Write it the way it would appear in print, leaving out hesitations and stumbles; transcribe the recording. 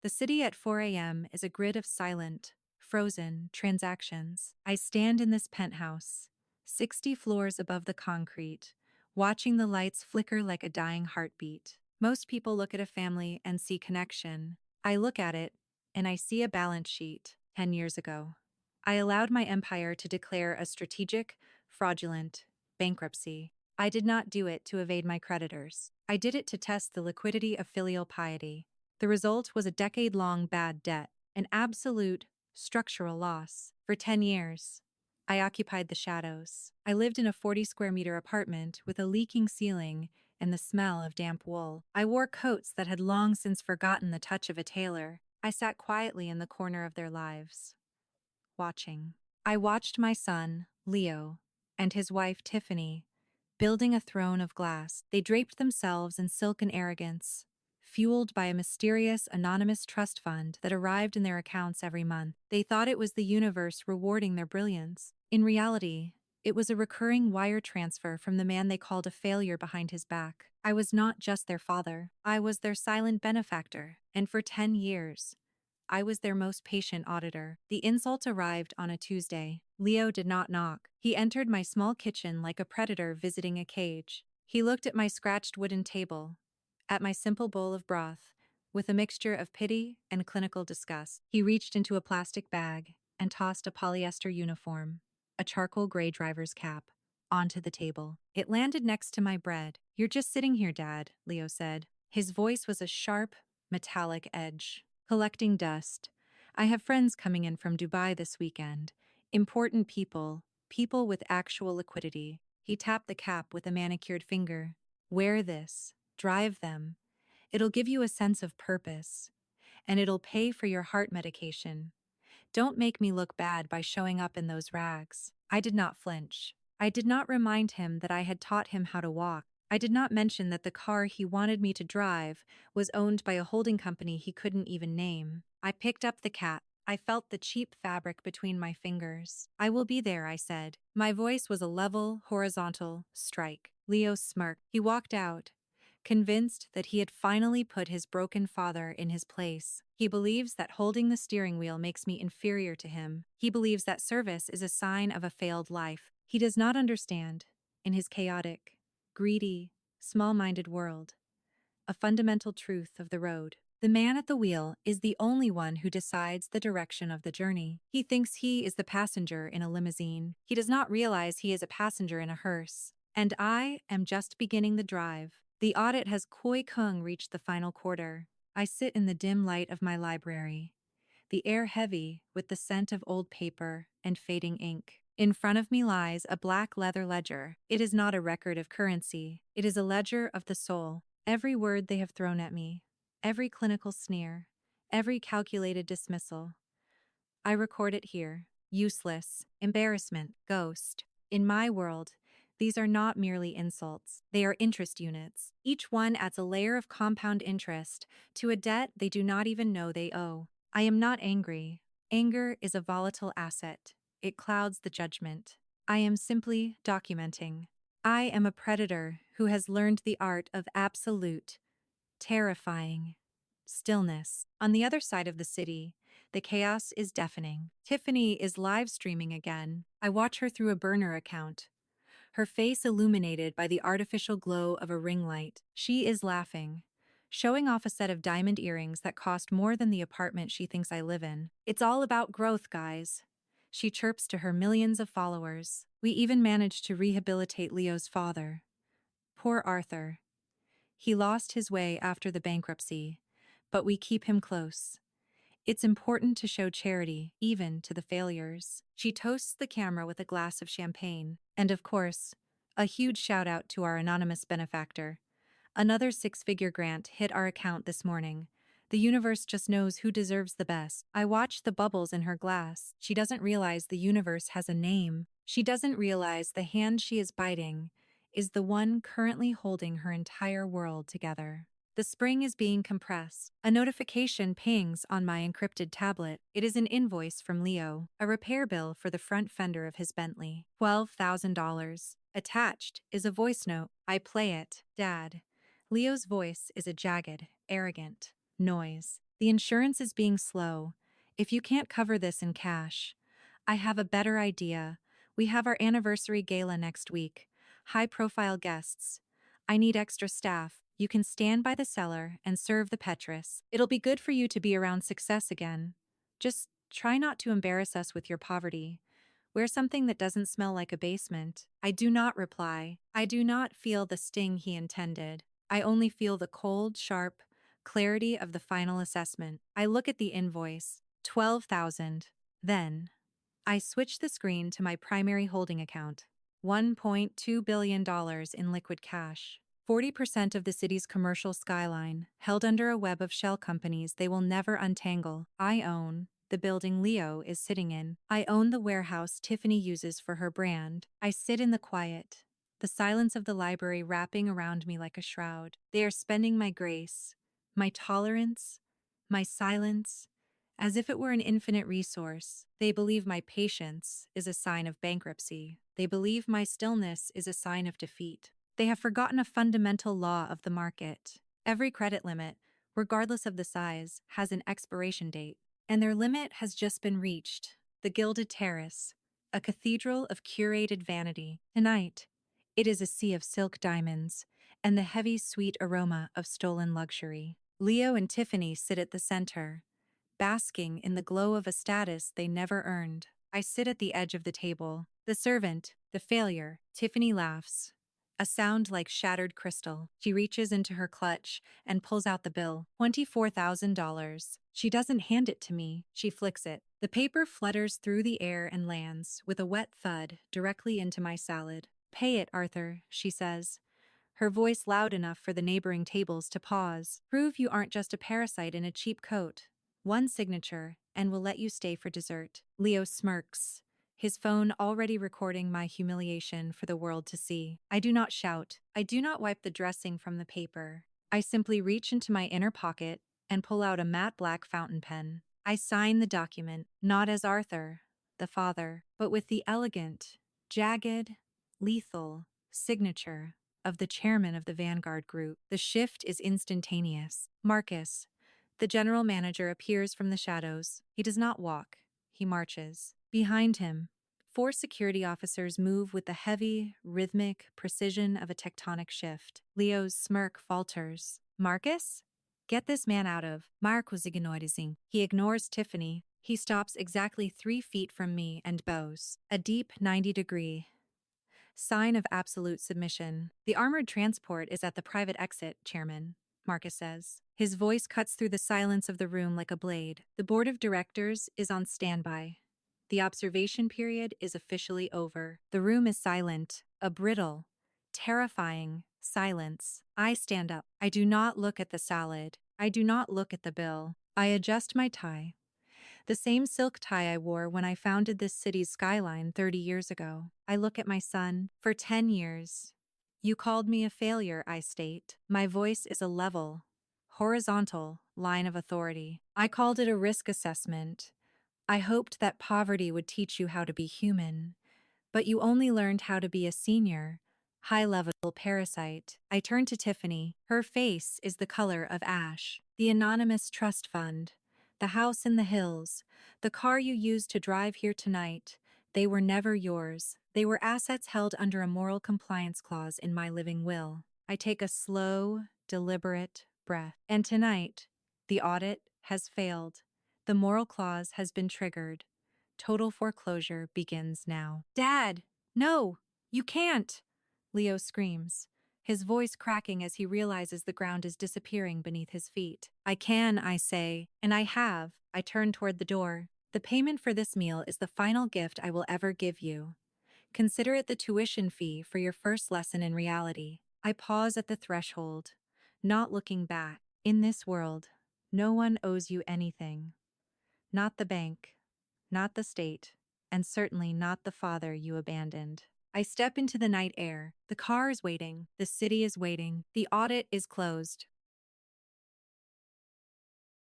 The city at 4 a.m. is a grid of silent, frozen transactions. I stand in this penthouse, 60 floors above the concrete, watching the lights flicker like a dying heartbeat. Most people look at a family and see connection. I look at it, and I see a balance sheet. 10 years ago, I allowed my empire to declare a strategic, fraudulent bankruptcy. I did not do it to evade my creditors. I did it to test the liquidity of filial piety. The result was a decade-long bad debt, an absolute, structural loss. For 10 years, I occupied the shadows. I lived in a 40-square-meter apartment with a leaking ceiling and the smell of damp wool. I wore coats that had long since forgotten the touch of a tailor. I sat quietly in the corner of their lives, watching. I watched my son, Leo, and his wife, Tiffany, building a throne of glass. They draped themselves in silken arrogance, fueled by a mysterious, anonymous trust fund that arrived in their accounts every month. They thought it was the universe rewarding their brilliance. In reality, it was a recurring wire transfer from the man they called a failure behind his back. I was not just their father. I was their silent benefactor, and for 10 years, I was their most patient auditor. The insult arrived on a Tuesday. Leo did not knock. He entered my small kitchen like a predator visiting a cage. He looked at my scratched wooden table, at my simple bowl of broth, with a mixture of pity and clinical disgust. He reached into a plastic bag and tossed a polyester uniform, a charcoal gray driver's cap, onto the table. It landed next to my bread. "You're just sitting here, Dad," Leo said. His voice was a sharp, metallic edge. "Collecting dust. I have friends coming in from Dubai this weekend. Important people, people with actual liquidity." He tapped the cap with a manicured finger. "Wear this. Drive them. It'll give you a sense of purpose. And it'll pay for your heart medication. Don't make me look bad by showing up in those rags." I did not flinch. I did not remind him that I had taught him how to walk. I did not mention that the car he wanted me to drive was owned by a holding company he couldn't even name. I picked up the cap. I felt the cheap fabric between my fingers. "I will be there," I said. My voice was a level, horizontal strike. Leo smirked. He walked out, convinced that he had finally put his broken father in his place. He believes that holding the steering wheel makes me inferior to him. He believes that service is a sign of a failed life. He does not understand, in his chaotic, greedy, small-minded world, a fundamental truth of the road. The man at the wheel is the only one who decides the direction of the journey. He thinks he is the passenger in a limousine. He does not realize he is a passenger in a hearse. And I am just beginning the drive. The audit has reached the final quarter. I sit in the dim light of my library, the air heavy with the scent of old paper and fading ink. In front of me lies a black leather ledger. It is not a record of currency. It is a ledger of the soul. Every word they have thrown at me, every clinical sneer, every calculated dismissal, I record it here. Useless, embarrassment, ghost. In my world, these are not merely insults. They are interest units. Each one adds a layer of compound interest to a debt they do not even know they owe. I am not angry. Anger is a volatile asset. It clouds the judgment. I am simply documenting. I am a predator who has learned the art of absolute, terrifying stillness. On the other side of the city, the chaos is deafening. Tiffany is live streaming again. I watch her through a burner account, her face illuminated by the artificial glow of a ring light. She is laughing, showing off a set of diamond earrings that cost more than the apartment she thinks I live in. "It's all about growth, guys," she chirps to her millions of followers. We even managed to rehabilitate Leo's father. Poor Arthur. He lost his way after the bankruptcy, but we keep him close. It's important to show charity, even to the failures. She toasts the camera with a glass of champagne. And of course, a huge shout out to our anonymous benefactor. Another 6-figure grant hit our account this morning. The universe just knows who deserves the best. I watch the bubbles in her glass. She doesn't realize the universe has a name. She doesn't realize the hand she is biting is the one currently holding her entire world together. The spring is being compressed. A notification pings on my encrypted tablet. It is an invoice from Leo, a repair bill for the front fender of his Bentley. $12,000. Attached is a voice note. I play it. "Dad." Leo's voice is a jagged, arrogant noise. The insurance is being slow. If you can't cover this in cash, I have a better idea. We have our anniversary gala next week. High-profile guests. I need extra staff. You can stand by the cellar and serve the Petrus. It'll be good for you to be around success again. Just try not to embarrass us with your poverty. Wear something that doesn't smell like a basement. I do not reply. I do not feel the sting he intended. I only feel the cold, sharp clarity of the final assessment. I look at the invoice. 12,000. Then, I switch the screen to my primary holding account. $1.2 billion in liquid cash. 40% of the city's commercial skyline, held under a web of shell companies they will never untangle. I own the building Leo is sitting in. I own the warehouse Tiffany uses for her brand. I sit in the quiet, the silence of the library wrapping around me like a shroud. They are spending my grace, my tolerance, my silence, as if it were an infinite resource. They believe my patience is a sign of bankruptcy. They believe my stillness is a sign of defeat. They have forgotten a fundamental law of the market. Every credit limit, regardless of the size, has an expiration date. And their limit has just been reached. The Gilded Terrace, a cathedral of curated vanity. Tonight, it is a sea of silk diamonds and the heavy, sweet aroma of stolen luxury. Leo and Tiffany sit at the center, basking in the glow of a status they never earned. I sit at the edge of the table. The servant, the failure. Tiffany laughs. A sound like shattered crystal. She reaches into her clutch and pulls out the bill. $24,000. She doesn't hand it to me. She flicks it. The paper flutters through the air and lands, with a wet thud, directly into my salad. Pay it, Arthur, she says, her voice loud enough for the neighboring tables to pause. Prove you aren't just a parasite in a cheap coat. One signature, and we'll let you stay for dessert. Leo smirks, his phone already recording my humiliation for the world to see. I do not shout. I do not wipe the dressing from the paper. I simply reach into my inner pocket and pull out a matte black fountain pen. I sign the document, not as Arthur, the father, but with the elegant, jagged, lethal signature of the chairman of the Vanguard Group. The shift is instantaneous. Marcus, the general manager, appears from the shadows. He does not walk. He marches. Behind him, 4 security officers move with the heavy, rhythmic precision of a tectonic shift. Leo's smirk falters. Marcus? Get this man out of. Marcus ignorizing. He ignores Tiffany. He stops exactly 3 feet from me and bows. A deep 90-degree sign of absolute submission. The armored transport is at the private exit, Chairman, Marcus says. His voice cuts through the silence of the room like a blade. The board of directors is on standby. The observation period is officially over. The room is silent, a brittle, terrifying silence. I stand up. I do not look at the salad. I do not look at the bill. I adjust my tie. The same silk tie I wore when I founded this city's skyline 30 years ago. I look at my son. For 10 years. You called me a failure, I state. My voice is a level, horizontal line of authority. I called it a risk assessment. I hoped that poverty would teach you how to be human, but you only learned how to be a senior, high-level parasite. I turn to Tiffany. Her face is the color of ash. The anonymous trust fund, the house in the hills, the car you used to drive here tonight, they were never yours. They were assets held under a moral compliance clause in my living will. I take a slow, deliberate breath. And tonight, the audit has failed. The moral clause has been triggered. Total foreclosure begins now. Dad! No! You can't! Leo screams, his voice cracking as he realizes the ground is disappearing beneath his feet. I can, I say, and I have. I turn toward the door. The payment for this meal is the final gift I will ever give you. Consider it the tuition fee for your first lesson in reality. I pause at the threshold, not looking back. In this world, no one owes you anything. Not the bank, not the state, and certainly not the father you abandoned. I step into the night air. The car is waiting. The city is waiting. The audit is closed.